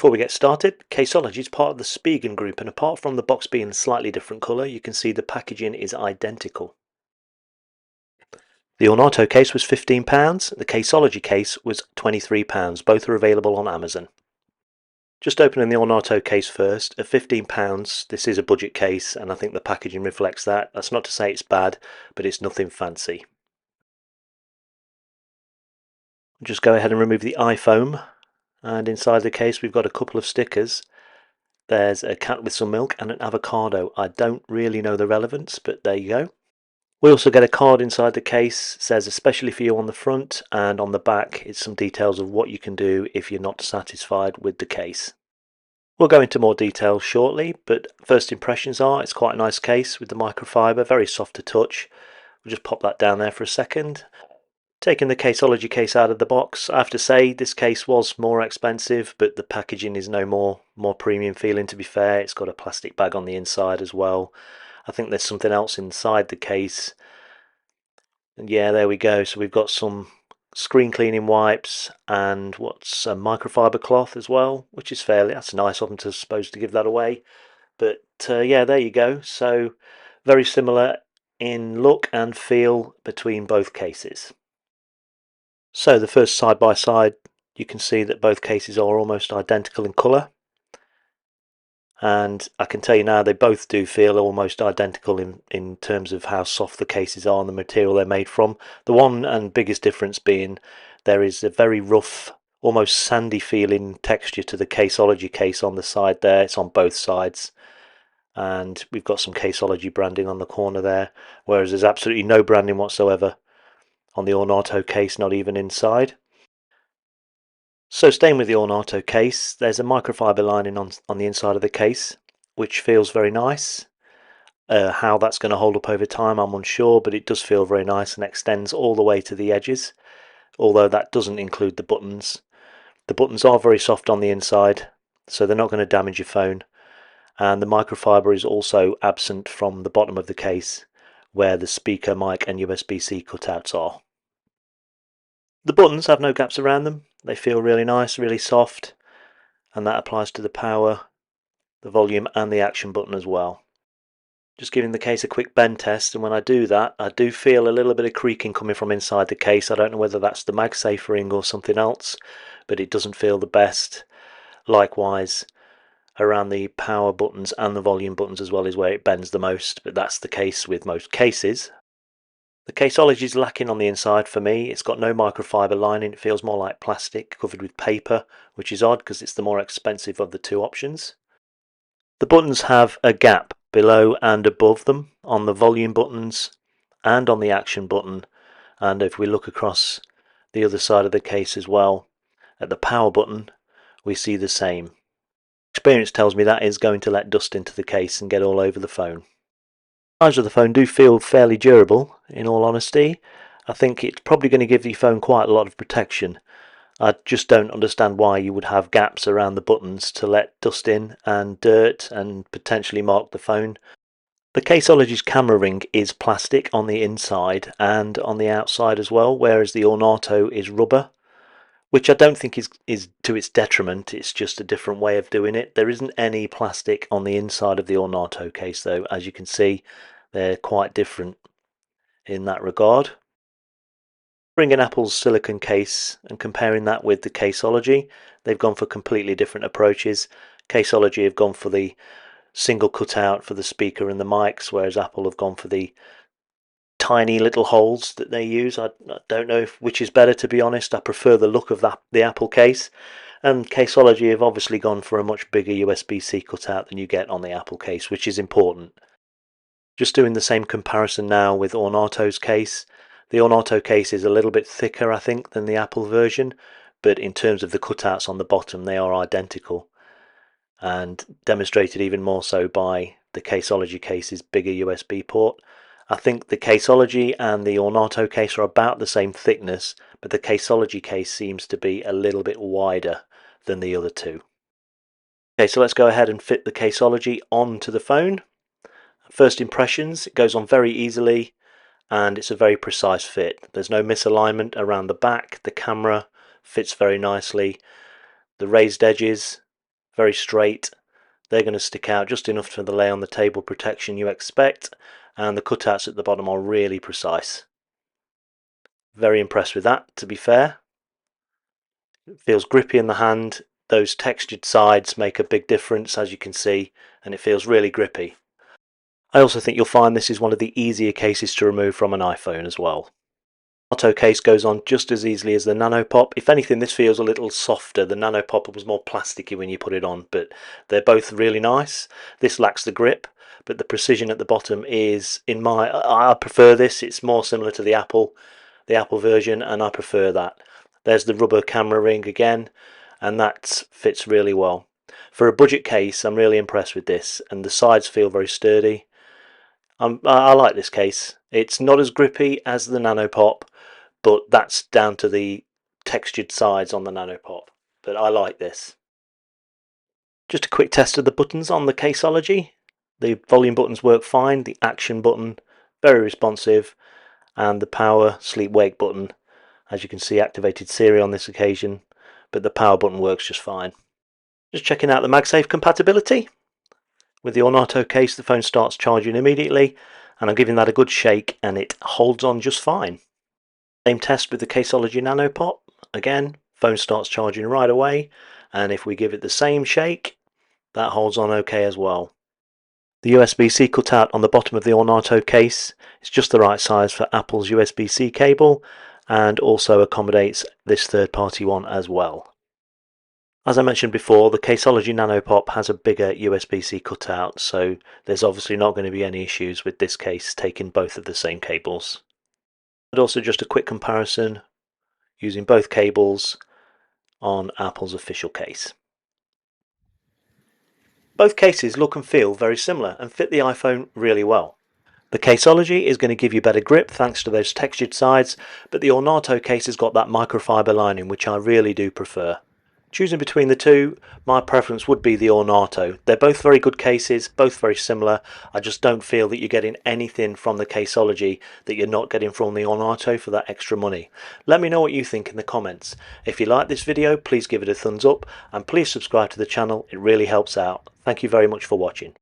Before we get started, Caseology is part of the Spigen group, and apart from the box being a slightly different colour, you can see the packaging is identical. The Ornarto case was £15, the Caseology case was £23, both are available on Amazon. Just opening the Ornarto case first, at £15 this is a budget case and I think the packaging reflects that. That's not to say it's bad, but it's nothing fancy. Just go ahead and remove the iPhone, and inside the case we've got a couple of stickers. There's a cat with some milk and an avocado. I don't really know the relevance, but there you go. We also get a card inside the case. It says especially for you on the front, and on the back it's some details of what you can do if you're not satisfied with the case. We'll go into more detail shortly, but first impressions are it's quite a nice case with the microfiber, very soft to touch. We'll just pop that down there for a second. Taking the Caseology case out of the box, I have to say this case was more expensive, but the packaging is no more premium feeling, to be fair. It's got a plastic bag on the inside as well. I think there's something else inside the case. And yeah, there we go. So we've got some screen cleaning wipes and what's a microfiber cloth as well, which is that's nice of them to suppose to give that away. But yeah, there you go. So very similar in look and feel between both cases. So the first side by side, you can see that both cases are almost identical in colour, and I can tell you now they both do feel almost identical in terms of how soft the cases are and the material they're made from. The one and biggest difference being there is a very rough, almost sandy feeling texture to the Caseology case on the side there. It's on both sides, and we've got some Caseology branding on the corner there, whereas there's absolutely no branding whatsoever on the Ornarto case, not even inside. So staying with the Ornarto case, there's a microfiber lining on the inside of the case, which feels very nice. How that's going to hold up over time, I'm unsure, but it does feel very nice and extends all the way to the edges, although that doesn't include the buttons. The buttons are very soft on the inside, so they're not going to damage your phone. And the microfiber is also absent from the bottom of the case, where the speaker, mic and USB-C cutouts are. The buttons have no gaps around them. They feel really nice, really soft, and that applies to the power, the volume and the action button as well. Just giving the case a quick bend test, and when I do that I do feel a little bit of creaking coming from inside the case. I don't know whether that's the MagSafe ring or something else, but it doesn't feel the best. Likewise around the power buttons and the volume buttons as well is where it bends the most, but that's the case with most cases. The Caseology is lacking on the inside for me. It's got no microfiber lining. It feels more like plastic covered with paper, which is odd because it's the more expensive of the two options. The buttons have a gap below and above them on the volume buttons and on the action button, and if we look across the other side of the case as well at the power button, we see the same. Experience tells me that is going to let dust into the case and get all over the phone. The sides of the phone do feel fairly durable, in all honesty. I think it's probably going to give the phone quite a lot of protection. I just don't understand why you would have gaps around the buttons to let dust in and dirt and potentially mark the phone. The Caseology's camera ring is plastic on the inside and on the outside as well, whereas the Ornarto is rubber, which I don't think is to its detriment. It's just a different way of doing it. There isn't any plastic on the inside of the Ornarto case though. As you can see, they're quite different in that regard. Bringing Apple's silicone case and comparing that with the Caseology, they've gone for completely different approaches. Caseology have gone for the single cutout for the speaker and the mics, whereas Apple have gone for the tiny little holes that they use. I don't know which is better, to be honest. I prefer the look of the Apple case, and Caseology have obviously gone for a much bigger USB-C cutout than you get on the Apple case, which is important. Just doing the same comparison now with Ornarto's case. The Ornarto case is a little bit thicker, I think, than the Apple version, but in terms of the cutouts on the bottom, they are identical, and demonstrated even more so by the Caseology case's bigger USB port. I think the Caseology and the Ornarto case are about the same thickness, but the Caseology case seems to be a little bit wider than the other two. Okay, so let's go ahead and fit the Caseology onto the phone. First impressions, it goes on very easily and it's a very precise fit. There's no misalignment around the back. The camera fits very nicely. The raised edges very straight. They're going to stick out just enough for the lay on the table protection you expect, and the cutouts at the bottom are really precise. Very impressed with that, to be fair. It feels grippy in the hand. Those textured sides make a big difference, as you can see, and it feels really grippy. I also think you'll find this is one of the easier cases to remove from an iPhone as well. Auto case goes on just as easily as the Nanopop. If anything, this feels a little softer. The Nanopop was more plasticky when you put it on, but they're both really nice. This lacks the grip, but the precision at the bottom is, I prefer this. It's more similar to the Apple version, and I prefer that. There's the rubber camera ring again, and that fits really well. For a budget case, I'm really impressed with this, and the sides feel very sturdy. I like this case. It's not as grippy as the Nanopop, but that's down to the textured sides on the Nanopop. But I like this. Just a quick test of the buttons on the Caseology. The volume buttons work fine, the action button very responsive, and the power sleep wake button, as you can see, activated Siri on this occasion, but the power button works just fine. Just checking out the MagSafe compatibility. With the Ornarto case, the phone starts charging immediately, and I'm giving that a good shake and it holds on just fine. Same test with the Caseology Nanopop. Again, phone starts charging right away, and if we give it the same shake, that holds on okay as well. The USB-C cutout on the bottom of the Ornarto case is just the right size for Apple's USB-C cable, and also accommodates this third-party one as well. As I mentioned before, the Caseology Nanopop has a bigger USB-C cutout, so there's obviously not going to be any issues with this case taking both of the same cables. And also just a quick comparison using both cables on Apple's official case. Both cases look and feel very similar and fit the iPhone really well. The Caseology is going to give you better grip thanks to those textured sides, but the Ornarto case has got that microfiber lining, which I really do prefer. Choosing between the two, my preference would be the Ornarto. They're both very good cases, both very similar. I just don't feel that you're getting anything from the Caseology that you're not getting from the Ornarto for that extra money. Let me know what you think in the comments. If you like this video, please give it a thumbs up, and please subscribe to the channel. It really helps out. Thank you very much for watching.